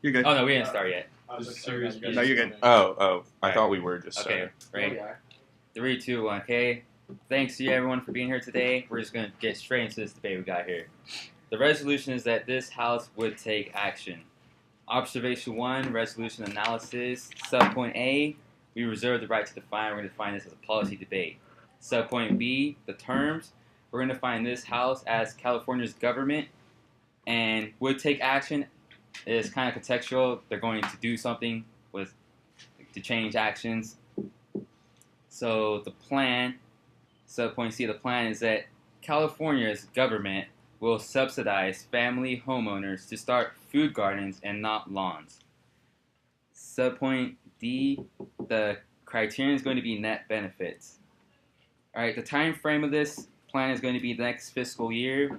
You're good. Oh no, we didn't start yet. No, you're good. I thought we were just Okay, started. right. 3, 2, 1. Okay. Thanks to everyone for being here today. We're just gonna get straight into this debate we got here. The resolution is that this House would take action. Observation 1, resolution analysis. Subpoint A, we reserve the right to define. We're going to define this as a policy debate. Subpoint B, the terms. We're going to define this House as California's government and would take action. Is kind of contextual. They're going to do something to change actions. So the plan, subpoint C, the plan is that California's government will subsidize family homeowners to start food gardens and not lawns. Subpoint D, the criterion is going to be net benefits. All right, the time frame of this plan is going to be the next fiscal year.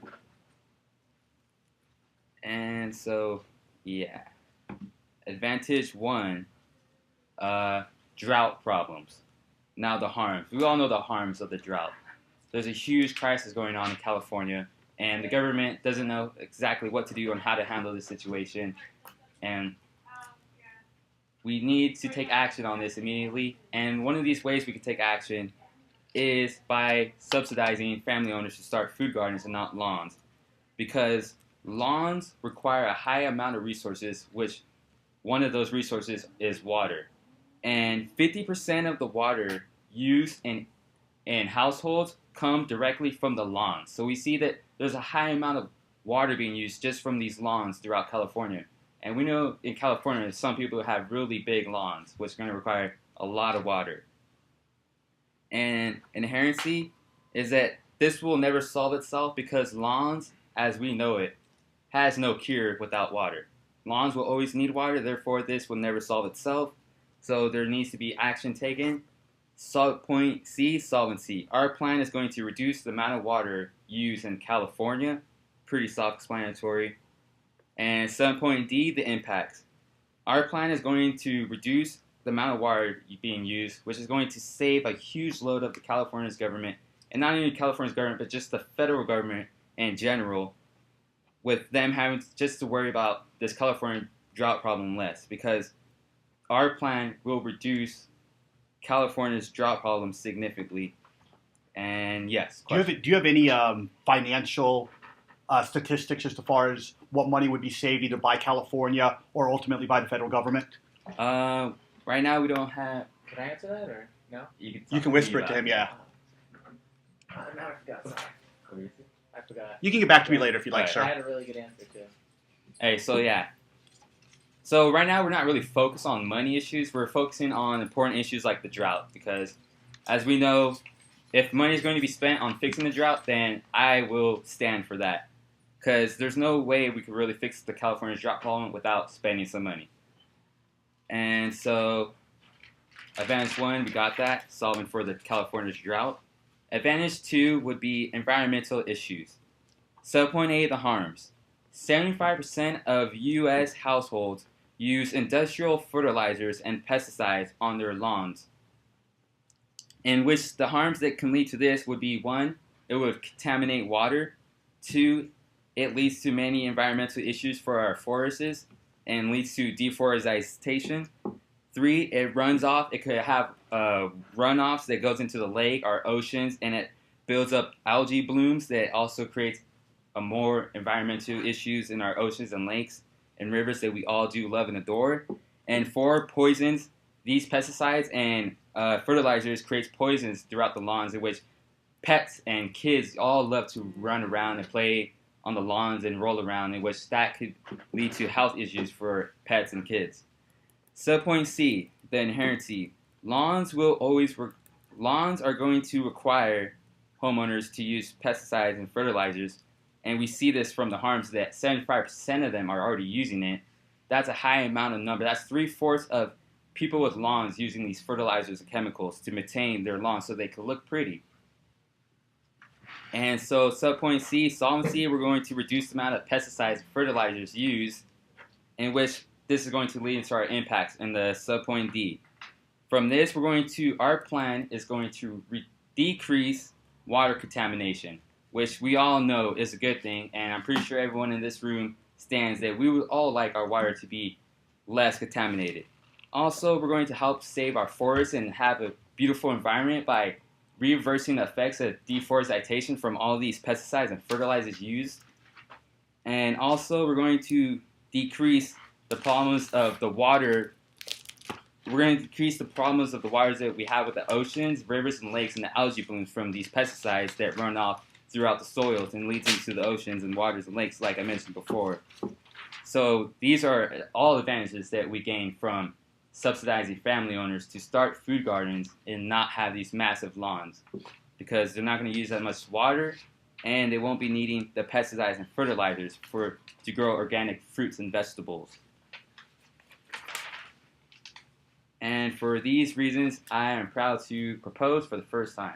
And so, yeah. Advantage 1, drought problems. Now the harms. We all know the harms of the drought. There's a huge crisis going on in California, and the government doesn't know exactly what to do on how to handle this situation. And we need to take action on this immediately. And one of these ways we can take action is by subsidizing family owners to start food gardens and not lawns. Because lawns require a high amount of resources, which one of those resources is water. And 50% of the water used in households come directly from the lawns. So we see that there's a high amount of water being used just from these lawns throughout California. And we know in California, some people have really big lawns, which is going to require a lot of water. And inherency is that this will never solve itself because lawns, as we know it, has no cure without water. Lawns will always need water, therefore this will never solve itself. So there needs to be action taken. Subpoint C, solvency. Our plan is going to reduce the amount of water used in California. Pretty self-explanatory. And subpoint D, the impacts. Our plan is going to reduce the amount of water being used, which is going to save a huge load of the California's government, and not only California's government, but just the federal government in general, with them having just to worry about this California drought problem less, because our plan will reduce California's drought problem significantly. And yes, do you have any financial statistics as far as what money would be saved either by California or ultimately by the federal government? Right now we don't have. Can I answer that or no? You can whisper it to him, yeah. Now I forgot. Sorry. I forgot. You can get back to me later if you'd like, sir. I had a really good answer too. Hey, so yeah. So right now we're not really focused on money issues. We're focusing on important issues like the drought because, as we know, if money is going to be spent on fixing the drought, then I will stand for that. Because there's no way we could really fix the California drought problem without spending some money. And so, Advantage 1, we got that, solving for the California drought. Advantage 2 would be environmental issues. Subpoint A, the harms. 75% of U.S. households use industrial fertilizers and pesticides on their lawns, in which the harms that can lead to this would be 1, it would contaminate water. 2, it leads to many environmental issues for our forests and leads to deforestation. 3, it runs off. It could have runoffs that goes into the lake or oceans, and it builds up algae blooms that also creates more environmental issues in our oceans and lakes and rivers that we all do love and adore. And 4, poisons. These pesticides and fertilizers creates poisons throughout the lawns in which pets and kids all love to run around and play on the lawns and roll around, in which that could lead to health issues for pets and kids. Subpoint C, the inherency. Lawns are going to require homeowners to use pesticides and fertilizers, and we see this from the harms that 75% of them are already using it. That's a high amount of number. That's 3/4 of people with lawns using these fertilizers and chemicals to maintain their lawns so they can look pretty. And so subpoint C, solvency, we're going to reduce the amount of pesticides and fertilizers used, in which this is going to lead into our impacts in the subpoint D. From this, our plan is going to decrease water contamination, which we all know is a good thing, and I'm pretty sure everyone in this room stands that we would all like our water to be less contaminated. Also, we're going to help save our forests and have a beautiful environment by reversing the effects of deforestation from all these pesticides and fertilizers used. And also, we're going to decrease the problems of the water. We're going to decrease the problems of the waters that we have with the oceans, rivers, and lakes, and the algae blooms from these pesticides that run off throughout the soils and leads into the oceans and waters and lakes, like I mentioned before. So these are all advantages that we gain from subsidizing family owners to start food gardens and not have these massive lawns, because they're not going to use that much water, and they won't be needing the pesticides and fertilizers to grow organic fruits and vegetables. And for these reasons, I am proud to propose for the first time.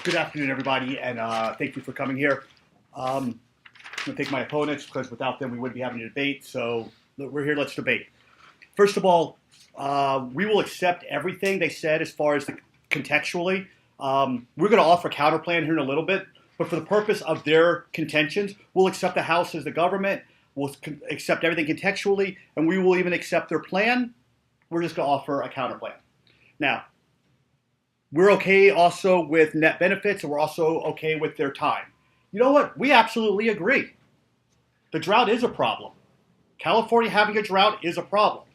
Good afternoon, everybody, and thank you for coming here. I'm going to thank my opponents, because without them we wouldn't be having a debate, so we're here, let's debate. First of all, we will accept everything they said as far as contextually. We're going to offer a counterplan here in a little bit, but for the purpose of their contentions, we'll accept the House as the government, we'll accept everything contextually, and we will even accept their plan. We're just going to offer a counterplan. Now, we're okay also with net benefits, and we're also okay with their time. You know what? We absolutely agree. The drought is a problem. California having a drought is a problem.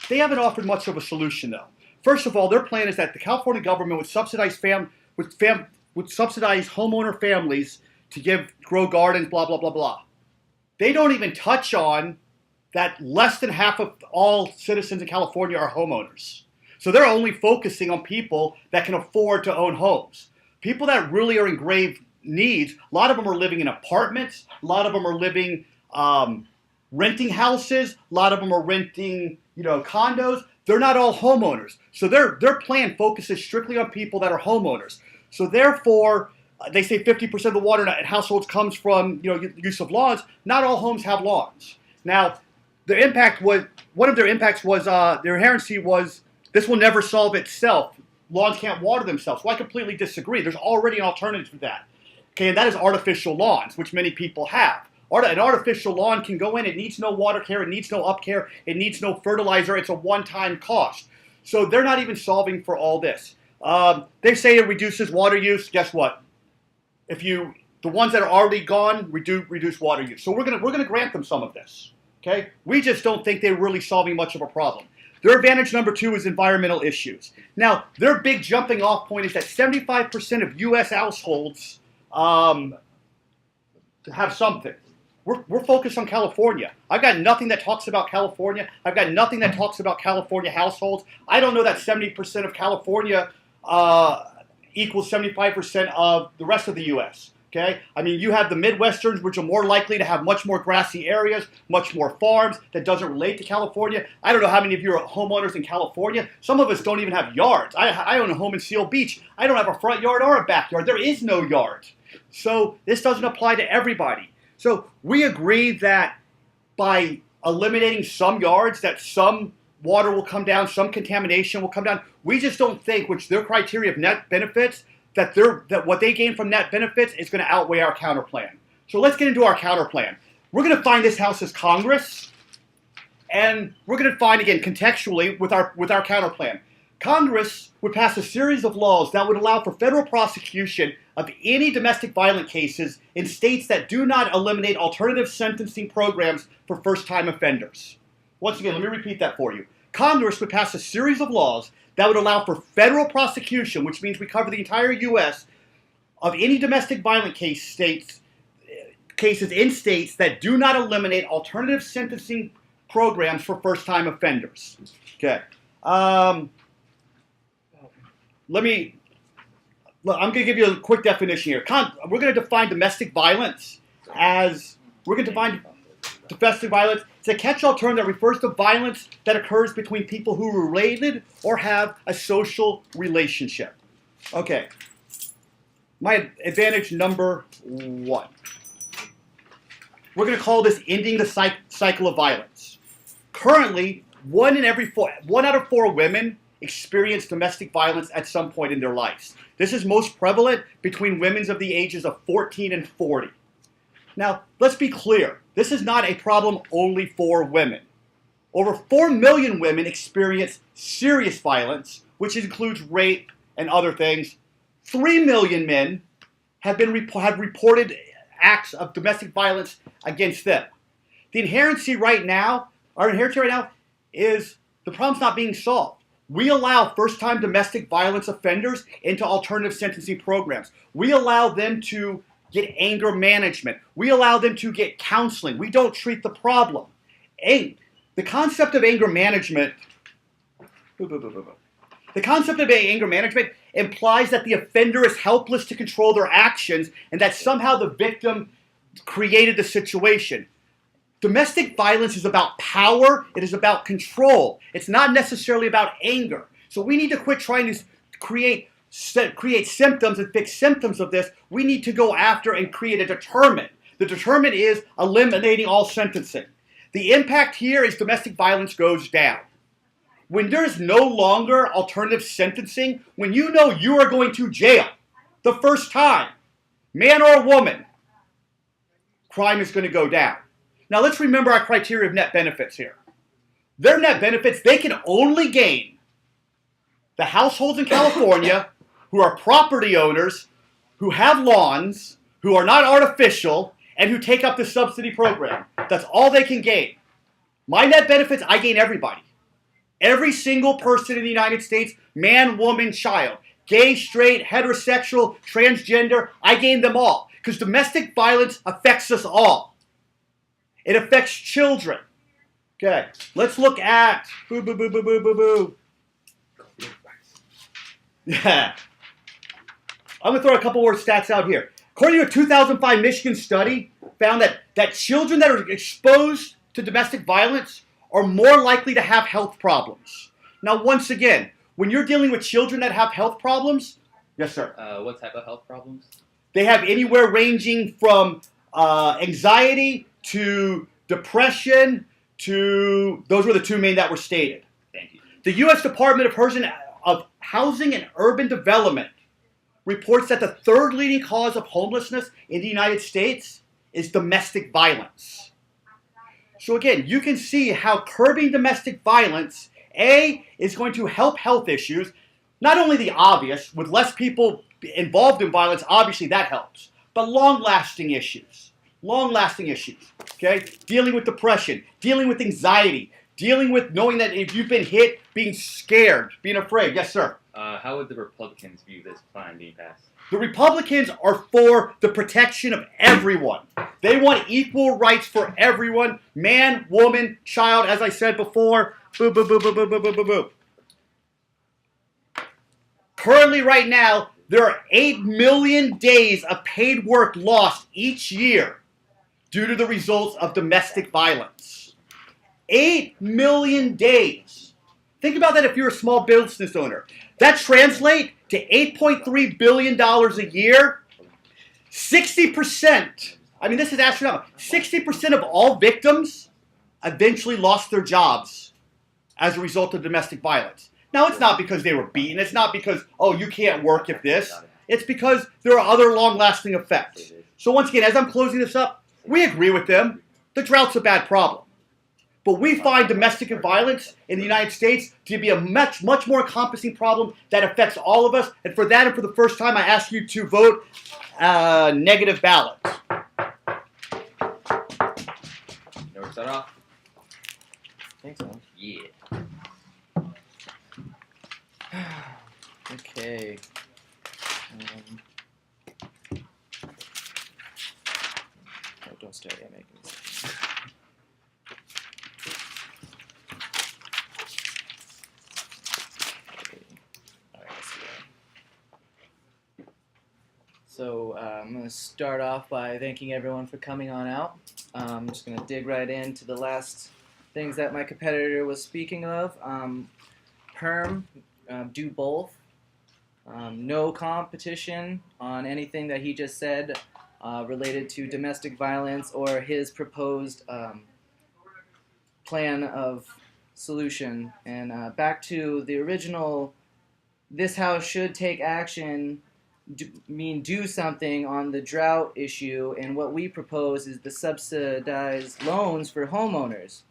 They haven't offered much of a solution, though. First of all, their plan is that the California government would subsidize subsidize homeowner families to grow gardens, blah, blah, blah, blah. They don't even touch on that less than half of all citizens in California are homeowners. So they're only focusing on people that can afford to own homes. People that really are in grave needs, a lot of them are living in apartments, a lot of them are living renting houses, a lot of them are renting, condos. They're not all homeowners. So their plan focuses strictly on people that are homeowners. So therefore, they say 50% of the water in households comes from use of lawns. Not all homes have lawns. Now, one of their impacts was their inherency was, this will never solve itself. Lawns can't water themselves. Well, I completely disagree. There's already an alternative to that. Okay, and that is artificial lawns, which many people have. An artificial lawn can go in. It needs no water care. It needs no up care. It needs no fertilizer. It's a one-time cost. So they're not even solving for all this. They say it reduces water use. Guess what? The ones that are already gone reduce water use. So we're gonna grant them some of this. Okay, we just don't think they're really solving much of a problem. Their advantage number 2 is environmental issues. Now, their big jumping off point is that 75% of U.S. households have something. We're focused on California. I've got nothing that talks about California. I've got nothing that talks about California households. I don't know that 70% of California equals 75% of the rest of the U.S. Okay? I mean, you have the Midwesterns, which are more likely to have much more grassy areas, much more farms that doesn't relate to California. I don't know how many of you are homeowners in California. Some of us don't even have yards. I own a home in Seal Beach. I don't have a front yard or a backyard. There is no yard. So this doesn't apply to everybody. So we agree that by eliminating some yards, that some water will come down, some contamination will come down. We just don't think, which their criteria of net benefits, that what they gain from net benefits is going to outweigh our counterplan. So let's get into our counterplan. We're going to find this House as Congress, and we're going to find, again, contextually with our counterplan. Congress would pass a series of laws that would allow for federal prosecution of any domestic violence cases in states that do not eliminate alternative sentencing programs for first-time offenders. Once again, let me repeat that for you. Congress would pass a series of laws that would allow for federal prosecution, which means we cover the entire U.S., of any domestic violence cases in states that do not eliminate alternative sentencing programs for first-time offenders. Okay. I'm going to give you a quick definition here. We're going to define domestic violence as it's a catch-all term that refers to violence that occurs between people who are related or have a social relationship. Okay. My advantage number 1. We're going to call this ending the cycle of violence. Currently, 1 out of 4 women experience domestic violence at some point in their lives. This is most prevalent between women of the ages of 14 and 40. Now, let's be clear. This is not a problem only for women. Over 4 million women experience serious violence, which includes rape and other things. 3 million men have reported acts of domestic violence against them. Our inherency right now is the problem's not being solved. We allow first-time domestic violence offenders into alternative sentencing programs. We allow them to get anger management. We allow them to get counseling. We don't treat the problem. The concept of anger management implies that the offender is helpless to control their actions and that somehow the victim created the situation. Domestic violence is about power. It is about control. It's not necessarily about anger. So we need to quit trying to create symptoms and fix symptoms of this. We need to go after and create a deterrent. The deterrent is eliminating all sentencing. The impact here is domestic violence goes down. When there's no longer alternative sentencing, when you know you are going to jail the first time, man or woman, crime is going to go down. Now let's remember our criteria of net benefits here. Their net benefits, they can only gain the households in California who are property owners, who have lawns, who are not artificial, and who take up the subsidy program. That's all they can gain. My net benefits, I gain everybody. Every single person in the United States, man, woman, child, gay, straight, heterosexual, transgender, I gain them all. Because domestic violence affects us all. It affects children. Okay, let's look at Yeah. I'm going to throw a couple more stats out here. According to a 2005 Michigan study, found that children that are exposed to domestic violence are more likely to have health problems. Now, once again, when you're dealing with children that have health problems, yes, sir. What type of health problems? They have anywhere ranging from anxiety to depression to, those were the 2 main that were stated. Thank you. The U.S. Department of Housing and Urban Development reports that the 3rd leading cause of homelessness in the United States is domestic violence. So again, you can see how curbing domestic violence, is going to help health issues. Not only the obvious, with less people involved in violence, obviously that helps, but long-lasting issues. Okay? Dealing with depression, dealing with anxiety, dealing with knowing that if you've been hit, being scared, being afraid. Yes, sir. How would the Republicans view this plan being passed? The Republicans are for the protection of everyone. They want equal rights for everyone. Man, woman, child, as I said before. Boo, boo, boo, boo, boo, boo, boo, boo, boo. Currently, right now, there are 8 million days of paid work lost each year due to the results of domestic violence. 8 million days. Think about that if you're a small business owner. That translates to $8.3 billion a year. 60%, I mean, this is astronomical. 60% of all victims eventually lost their jobs as a result of domestic violence. Now, it's not because they were beaten. It's not because, oh, you can't work if this. It's because there are other long-lasting effects. So once again, as I'm closing this up, we agree with them. The drought's a bad problem. But we find domestic violence in the United States to be a much more encompassing problem that affects all of us. And for that, and for the first time, I ask you to vote negative ballot. Never start off. Thanks, man. Yeah. Okay. Oh, don't start yet, making this. Okay. Alright, let's see that. So I'm going to start off by thanking everyone for coming on out. I'm just going to dig right into the last things that my competitor was speaking of. Perm, do both. No competition on anything that he just said related to domestic violence or his proposed plan of solution. And back to the original, this House should take action, do something on the drought issue, and what we propose is the subsidized loans for homeowners.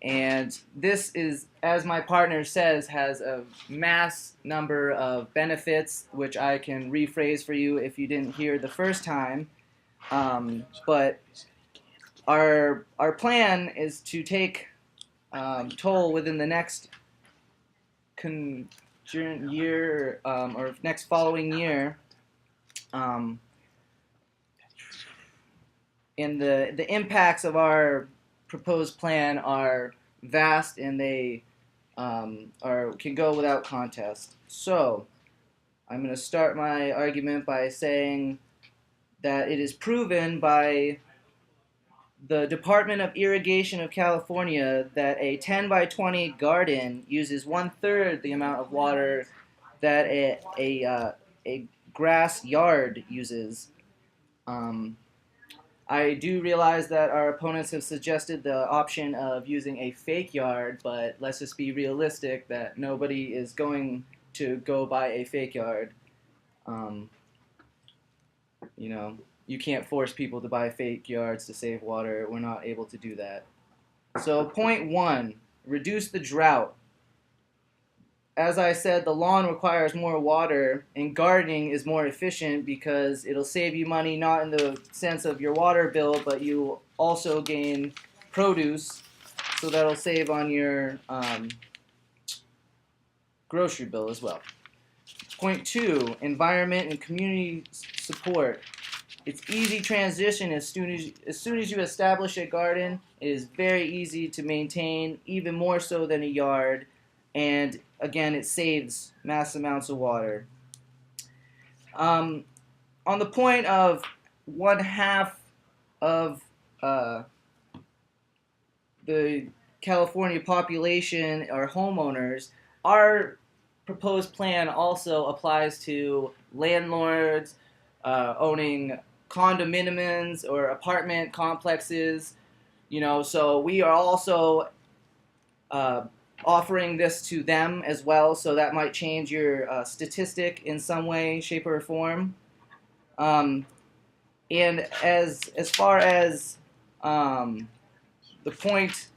And this is, as my partner says, has a mass number of benefits, which I can rephrase for you if you didn't hear the first time. But our plan is to take toll within the next year or next following year. And the impacts of our proposed plan are vast, and they can go without contest. So I'm going to start my argument by saying that it is proven by the Department of Irrigation of California that a 10 by 20 garden uses 1/3 the amount of water that a grass yard uses. I do realize that our opponents have suggested the option of using a fake yard, but let's just be realistic that nobody is going to go buy a fake yard. You can't force people to buy fake yards to save water. We're not able to do that. So point 1, reduce the drought. As I said, the lawn requires more water, and gardening is more efficient because it'll save you money not in the sense of your water bill, but you also gain produce, so that'll save on your grocery bill as well. Point 2, environment and community support. It's easy transition as soon as you establish a garden. It is very easy to maintain, even more so than a yard. And again, it saves mass amounts of water. On the point of 1/2 of the California population are homeowners, our proposed plan also applies to landlords owning condominiums or apartment complexes. So we are also offering this to them as well, so that might change your statistic in some way, shape, or form. And as far as the point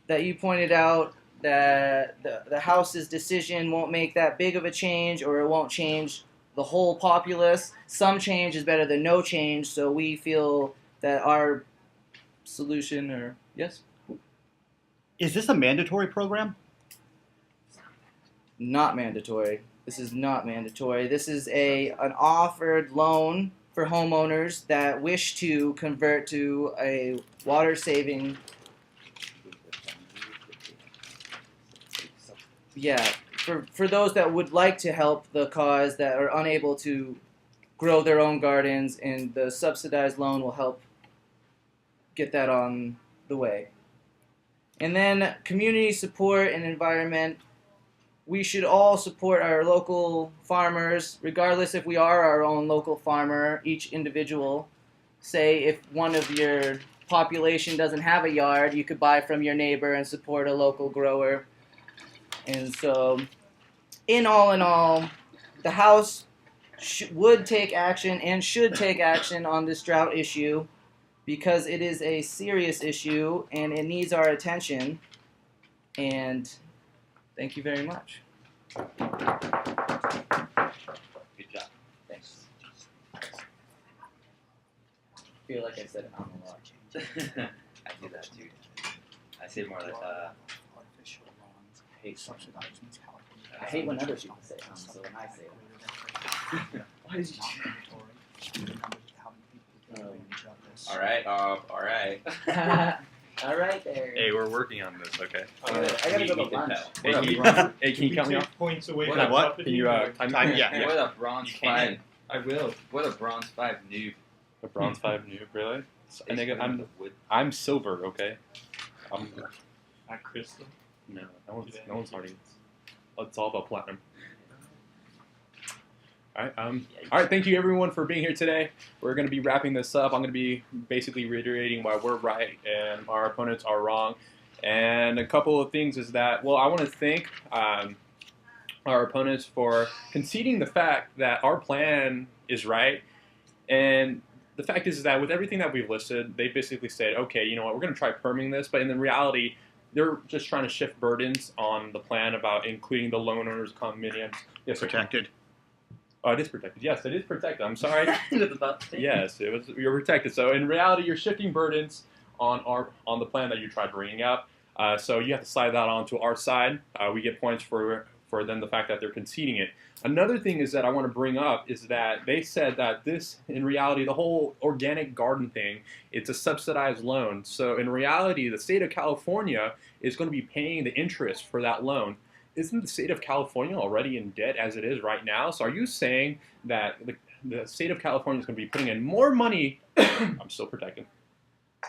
that you pointed out, that the House's decision won't make that big of a change, or it won't change the whole populace. Some change is better than no change, so we feel that our solution, or yes? Is this a mandatory program? Not mandatory. This is not mandatory. This is an offered loan for homeowners that wish to convert to a water saving. Yeah, for those that would like to help the cause that are unable to grow their own gardens, and the subsidized loan will help get that on the way. And then community support and environment. We should all support our local farmers, regardless if we are our own local farmer, each individual. Say if one of your population doesn't have a yard, you could buy from your neighbor and support a local grower. And so, in all, the House would take action and should take action on this drought issue, because it is a serious issue and it needs our attention. And thank you very much. Good job. Thanks. I feel like I said it on a lot. I do that too. I say more like I hate when other people say it, so when I say it. Why did you All right. All right there. Hey, we're working on this, okay? I gotta go to lunch. Hey, What can you, a hey, can you count me off? Points away What from a- what? Can you time Time- me? yeah. What a bronze You can. 5. I will. What a bronze 5 noob. A bronze 5 noob, really? And Basically the wood. I'm silver, okay? At Crystal. No one's harding. It's all about platinum. All right. Thank you everyone for being here today. We're going to be wrapping this up. I'm going to be basically reiterating why we're right and our opponents are wrong. And a couple of things is that, well, I want to thank our opponents for conceding the fact that our plan is right. And the fact is that with everything that we've listed, they basically said, okay, you know what, we're going to try perming this. But in the reality, they're just trying to shift burdens on the plan about including the loaners, condominiums. Yes, sir. Protected. Oh, it is protected. Yes, it is protected. I'm sorry. Yes. Yes, you're protected. So in reality, you're shifting burdens on the plan that you tried bringing up. So you have to slide that onto our side. We get points for then the fact that they're conceding it. Another thing is that I want to bring up is that they said that this, in reality, the whole organic garden thing, it's a subsidized loan. So in reality, the state of California is going to be paying the interest for that loan. Isn't the state of California already in debt as it is right now? So are you saying that the state of California is going to be putting in more money? I'm still protected.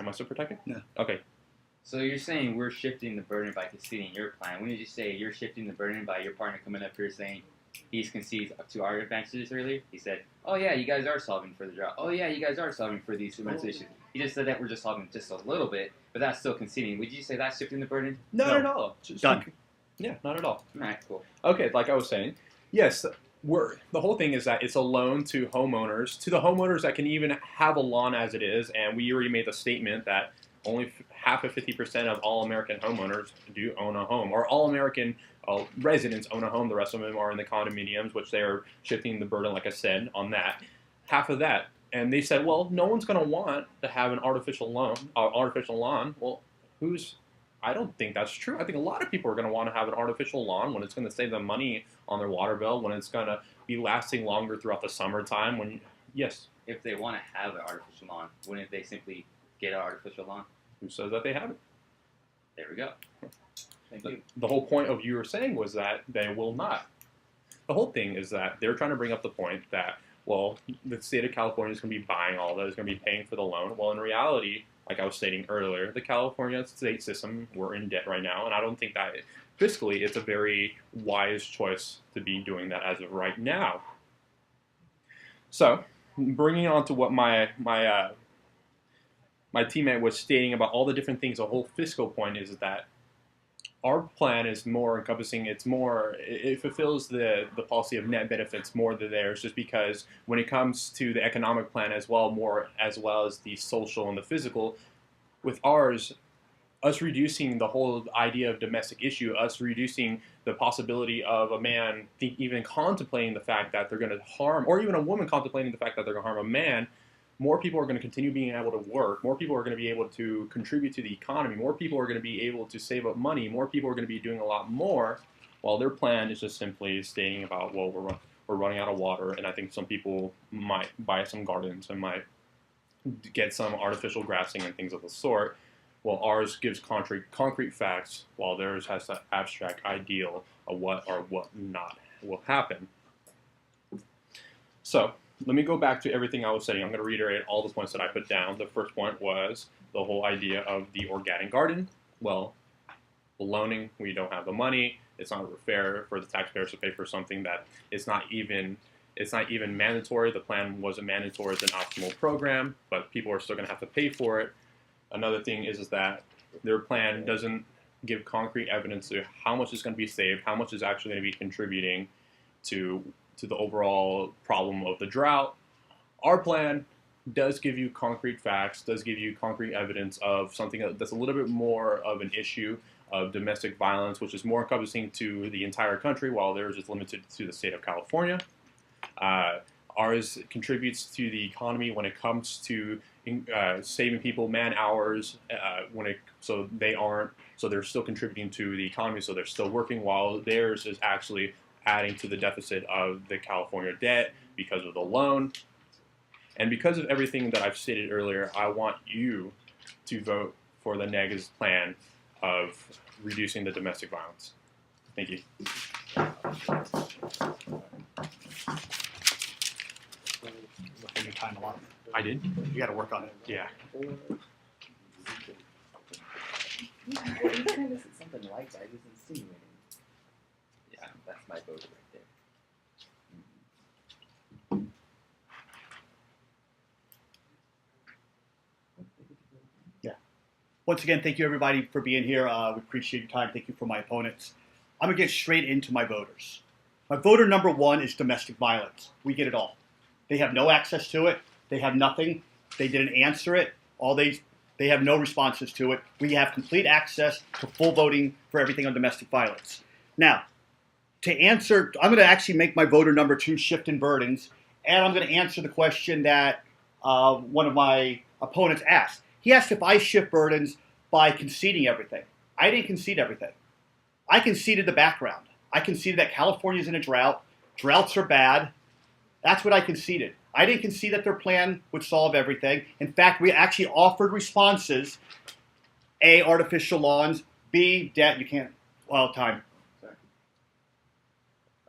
Am I still protected? No. Okay. So you're saying we're shifting the burden by conceding your plan. When did you say you're shifting the burden by your partner coming up here saying he's conceded to our advantages earlier? He said, oh yeah, you guys are solving for the drought. Oh yeah, you guys are solving for these immense issues. He just said that we're just solving just a little bit, but that's still conceding. Would you say that's shifting the burden? Not at all. Done. Yeah, not at all. All right, cool. Okay, like I was saying, yes, the whole thing is that it's a loan to the homeowners that can even have a lawn as it is, and we already made the statement that only half of 50% of all American homeowners do own a home, or all American residents own a home. The rest of them are in the condominiums, which they are shifting the burden, like I said, on that. Half of that. And they said, well, no one's going to want to have an artificial lawn. Well, I don't think that's true. I think a lot of people are going to want to have an artificial lawn when it's going to save them money on their water bill, when it's going to be lasting longer throughout the summertime. Yes. If they want to have an artificial lawn, wouldn't they simply get an artificial lawn? Who says that they have it? There we go. Thank you. The whole point of you were saying was that they will not. The whole thing is that they're trying to bring up the point that, well, the state of California is going to be buying all that, is going to be paying for the loan. Well, in reality, like I was stating earlier, the California state system, we're in debt right now, and I don't think that fiscally it's a very wise choice to be doing that as of right now. So, bringing on to what my teammate was stating about all the different things, the whole fiscal point is that our plan is more encompassing. It fulfills the policy of net benefits more than theirs, just because when it comes to the economic plan as well as the social and the physical, with ours, us reducing the whole idea of domestic issue, us reducing the possibility of a man even contemplating the fact that they're going to harm, or even a woman contemplating the fact that they're going to harm a man. More people are going to continue being able to work. More people are going to be able to contribute to the economy. More people are going to be able to save up money. More people are going to be doing a lot more, while their plan is just simply stating about, well, we're running out of water, and I think some people might buy some gardens and might get some artificial grassing and things of the sort. Well, ours gives concrete facts, while theirs has that abstract ideal of what or what not will happen. So, let me go back to everything I was saying. I'm going to reiterate all the points that I put down. The first point was the whole idea of the organic garden. Well, the loaning, we don't have the money. It's not fair for the taxpayers to pay for something that it's not even mandatory. The plan wasn't mandatory. It's an optional program, but people are still going to have to pay for it. Another thing is that their plan doesn't give concrete evidence to how much is going to be saved, how much is actually going to be contributing to the overall problem of the drought. Our plan does give you concrete facts, does give you concrete evidence of something that's a little bit more of an issue of domestic violence, which is more encompassing to the entire country, while theirs is limited to the state of California. Ours contributes to the economy when it comes to saving people man hours, so they're still contributing to the economy, so they're still working, while theirs is actually adding to the deficit of the California debt because of the loan. And because of everything that I've stated earlier, I want you to vote for the negative plan of reducing the domestic violence. Thank you. Your time a lot. I did? You got to work on it. Yeah. You kind of said something like that. He was insinuating. Yeah, that's my vote right there. Once again, thank you everybody for being here. We appreciate your time. Thank you for my opponents. I'm going to get straight into my voters. My voter number one is domestic violence. We get it all. They have no access to it. They have nothing. They didn't answer it. They have no responses to it. We have complete access to full voting for everything on domestic violence. Now, to answer, I'm going to actually make my voter number two shifting burdens, and I'm going to answer the question that one of my opponents asked. He asked if I shift burdens by conceding everything. I didn't concede everything. I conceded the background. I conceded that California's in a drought. Droughts are bad. That's what I conceded. I didn't concede that their plan would solve everything. In fact, we actually offered responses. A, artificial lawns. B, debt. You can't, well, time. Sorry.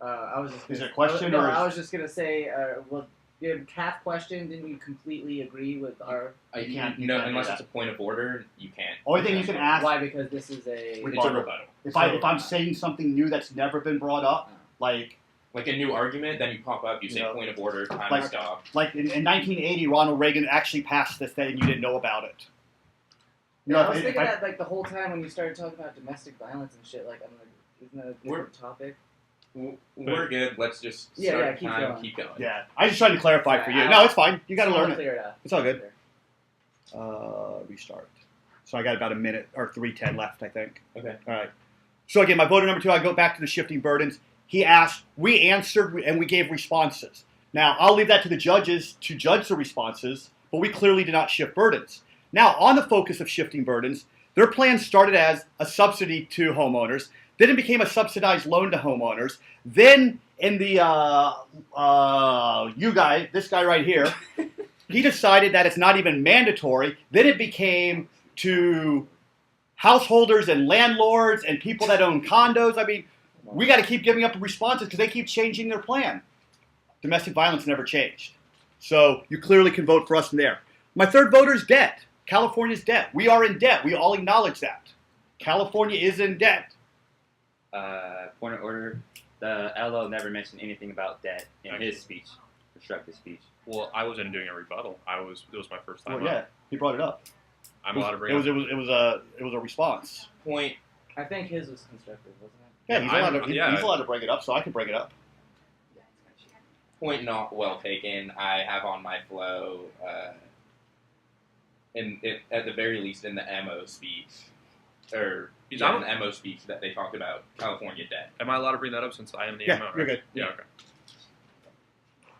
I was just. Is there a question? No, or I was just gonna say. Well, your half question. Didn't you completely agree with our? You can't do unless that. it's a point of order, you can't. Only thing you can ask, Why? Because this is a. With It's a rebuttal. rebuttal. if I'm saying something new that's never been brought up, like Like a new argument, then you pop up, you say No. point of order, time Like- to stop. in 1980, Ronald Reagan actually passed this thing and you didn't know about it. You know, I was if thinking I- that like the whole time when you started talking about domestic violence and shit. Like, I'm like, isn't that a different topic? We're good. Let's just Yeah, start yeah, the keep time, going. keep going. Yeah, I just tried to clarify for you. I- No, it's fine. You got to Just learn wanna it. Clear it up. It's all good. Restart. So I got about a minute or 3:10 left, I think. Okay. All right. So again, my voter number two, I go back to the shifting burdens. He asked, we answered, and we gave responses. Now, I'll leave that to the judges to judge the responses, but we clearly did not shift burdens. Now, on the focus of shifting burdens, their plan started as a subsidy to homeowners, then it became a subsidized loan to homeowners, then in the, this guy right here, he decided that it's not even mandatory, then it became to householders and landlords and people that own condos. I mean, we got to keep giving up the responses because they keep changing their plan. Domestic violence never changed. So you clearly can vote for us in there. My third voter is debt. California's debt. We are in debt. We all acknowledge that. California is in debt. Point of order. The LO never mentioned anything about debt in his speech, constructive speech. Well, I wasn't doing a rebuttal. It was my first time. Well, yeah, he brought it up. I'm allowed to bring It up. was a response. Point. I think his was constructive, wasn't it? Yeah, he's allowed to bring it up, so I can bring it up. Point not well taken. I have on my flow, at the very least in the MO speech, or He's yeah, out? in the MO speech that they talked about California debt. Am I allowed to bring that up since I am the Yeah, MO? Right? you're good. Yeah. Okay.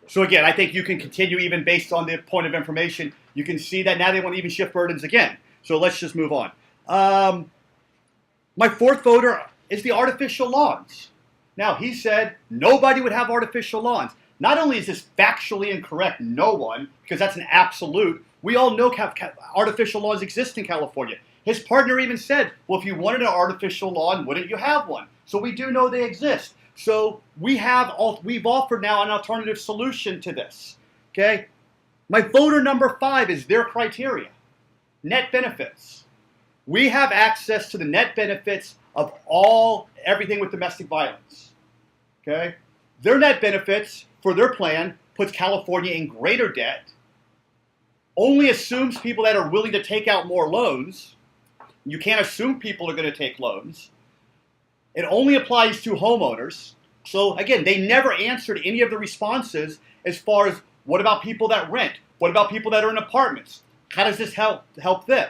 So again, I think you can continue even based on the point of information. You can see that now they want to even shift burdens again. So let's just move on. My fourth voter is the artificial lawns. Now, he said nobody would have artificial lawns. Not only is this factually incorrect, no one, because that's an absolute. We all know artificial lawns exist in California. His partner even said, well, if you wanted an artificial lawn, wouldn't you have one? So we do know they exist. So we've offered now an alternative solution to this. Okay? My voter number 5 is their criteria. Net benefits. We have access to the net benefits of everything with domestic violence. Okay? Their net benefits for their plan puts California in greater debt, only assumes people that are willing to take out more loans. You can't assume people are going to take loans. It only applies to homeowners. So again, they never answered any of the responses as far as what about people that rent? What about people that are in apartments? How does this help them?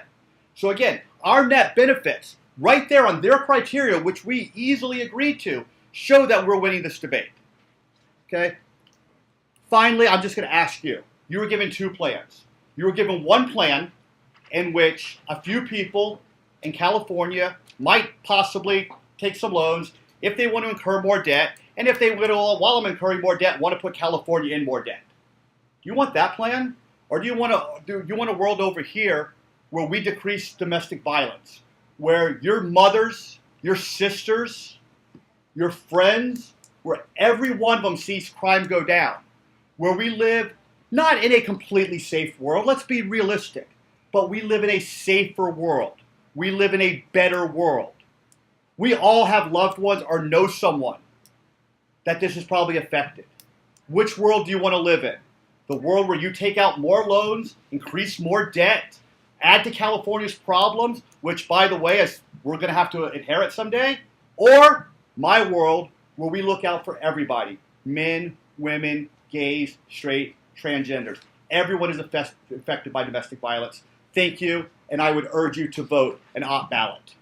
So again, our net benefits, right there on their criteria, which we easily agreed to, show that we're winning this debate. Okay? Finally, I'm just going to ask you. You were given 2 plans. You were given one plan in which a few people in California might possibly take some loans if they want to incur more debt, and if they will, while I'm incurring more debt, want to put California in more debt. Do you want that plan? Or do you want a world over here where we decrease domestic violence, where your mothers, your sisters, your friends, where every one of them sees crime go down, where we live not in a completely safe world, let's be realistic, but we live in a safer world. We live in a better world. We all have loved ones or know someone that this has probably affected. Which world do you want to live in? The world where you take out more loans, increase more debt, add to California's problems, which, by the way, as we're going to have to inherit someday? Or my world where we look out for everybody, men, women, gays, straight, transgenders. Everyone is affected by domestic violence. Thank you, and I would urge you to vote an opt ballot.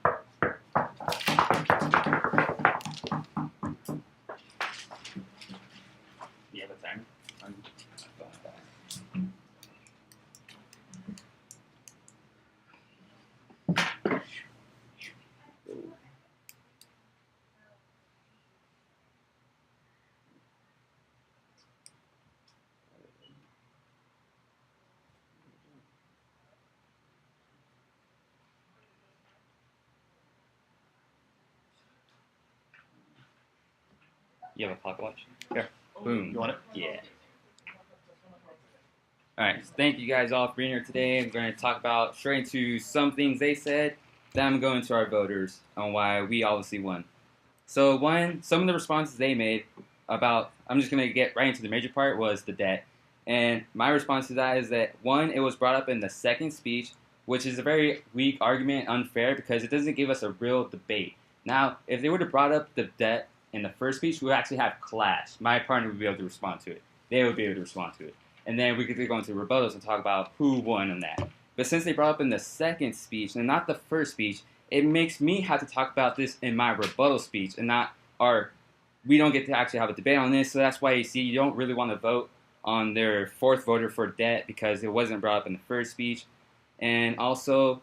You have a timer? You have a clock watch? Here. Boom. You want it? Yeah. Alright, so thank you guys all for being here today. I'm going to talk about straight into some things they said. Then I'm going to our voters on why we obviously won. So one, some of the responses they made about, I'm just going to get right into the major part, was the debt. And my response to that is that, one, it was brought up in the second speech, which is a very weak argument, unfair, because it doesn't give us a real debate. Now, if they would have brought up the debt in the first speech, we would actually have clash. My partner would be able to respond to it. They would be able to respond to it. And then we could go into rebuttals and talk about who won on that. But since they brought up in the second speech and not the first speech, it makes me have to talk about this in my rebuttal speech and not our, we don't get to actually have a debate on this. So that's why you see you don't really want to vote on their fourth voter for debt because it wasn't brought up in the first speech. And also,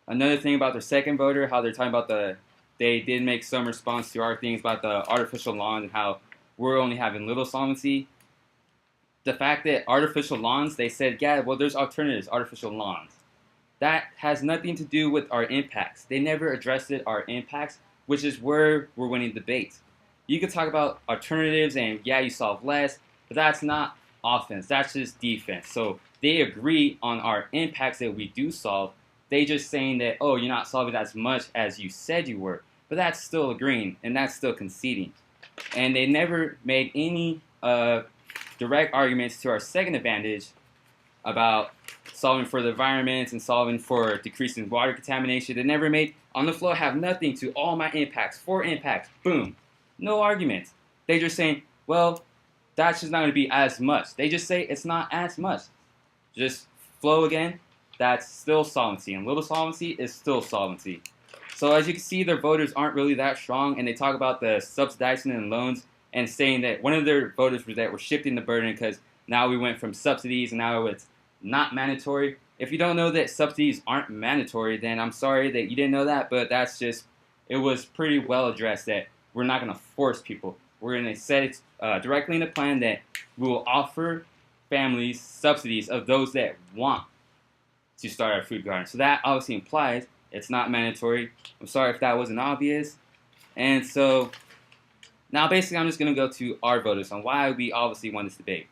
another thing about their second voter, how they're talking about they did make some response to our things about the artificial lawns and how we're only having little solvency. The fact that artificial lawns, they said, yeah, well, there's alternatives, artificial lawns. That has nothing to do with our impacts. They never addressed our impacts, which is where we're winning debates. You could talk about alternatives and, yeah, you solve less, but that's not offense. That's just defense. So they agree on our impacts that we do solve. They just saying that, oh, you're not solving as much as you said you were. But that's still agreeing, and that's still conceding. And they never made any direct arguments to our second advantage about solving for the environment and solving for decreasing water contamination. They never made, on the floor, have nothing to all my impacts, 4 impacts, boom. No arguments. They just saying, well, that's just not going to be as much. They just say it's not as much. Just flow again, that's still solvency. And little solvency is still solvency. So as you can see, their voters aren't really that strong, and they talk about the subsidizing and loans and saying that one of their voters was that we're shifting the burden because now we went from subsidies and now it's not mandatory. If you don't know that subsidies aren't mandatory, then I'm sorry that you didn't know that, but that's just, it was pretty well addressed that we're not going to force people. We're going to set it directly in the plan that we will offer families subsidies of those that want to start a food garden. So that obviously implies it's not mandatory. I'm sorry if that wasn't obvious. And so now basically I'm just going to go to our voters on why we obviously won this debate.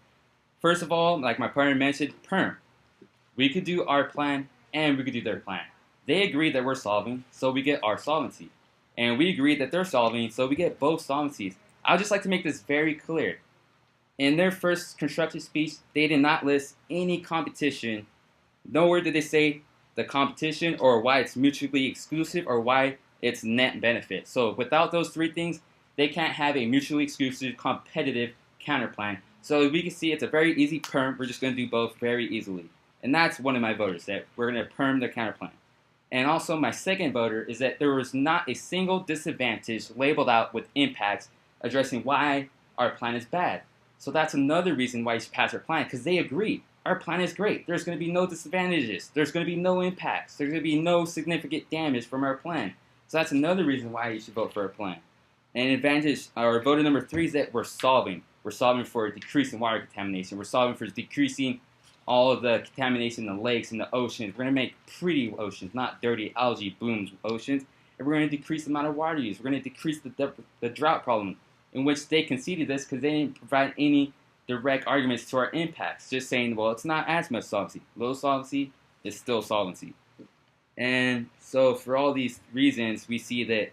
First of all, like my partner mentioned, PERM. We could do our plan and we could do their plan. They agreed that we're solving, so we get our solvency. And we agreed that they're solving, so we get both solvencies. I would just like to make this very clear. In their first constructive speech, they did not list any competition. Nowhere did they say the competition or why it's mutually exclusive or why it's net benefit. So without those 3 things, they can't have a mutually exclusive competitive counterplan. So we can see it's a very easy perm. We're just going to do both very easily. And that's one of my voters, that we're going to perm their counterplan. And also my second voter is that there was not a single disadvantage labeled out with impacts addressing why our plan is bad. So that's another reason why you should pass our plan, because they agree. Our plan is great. There's going to be no disadvantages. There's going to be no impacts. There's going to be no significant damage from our plan. So that's another reason why you should vote for our plan. And advantage, or voter number 3 is that we're solving. We're solving for decreasing water contamination. We're solving for decreasing all of the contamination in the lakes and the oceans. We're going to make pretty oceans, not dirty algae blooms oceans. And we're going to decrease the amount of water use. We're going to decrease the drought problem, in which they conceded this because they didn't provide any direct arguments to our impacts. Just saying, well, it's not as much solvency. Low solvency is still solvency. And so for all these reasons, we see that,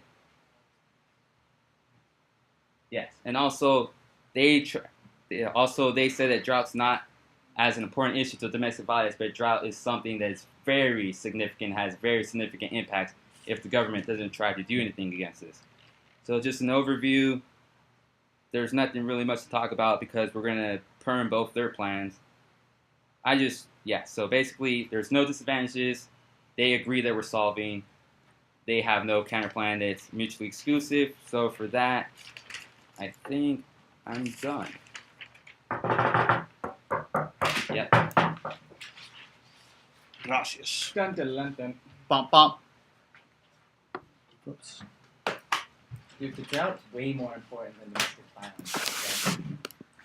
yes. And also, they said that drought's not as an important issue to domestic violence, but drought is something that is very significant, has very significant impacts if the government doesn't try to do anything against this. So just an overview. There's nothing really much to talk about because we're going to perm both their plans. So basically, there's no disadvantages. They agree that we're solving. They have no counterplan that's mutually exclusive. So for that, I think I'm done. Yep. Gracias. Dun, dun, dun, dun. Bump, bump. Oops. Dude, the drought's way more important than domestic violence. Okay?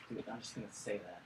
Dude, I'm just gonna say that.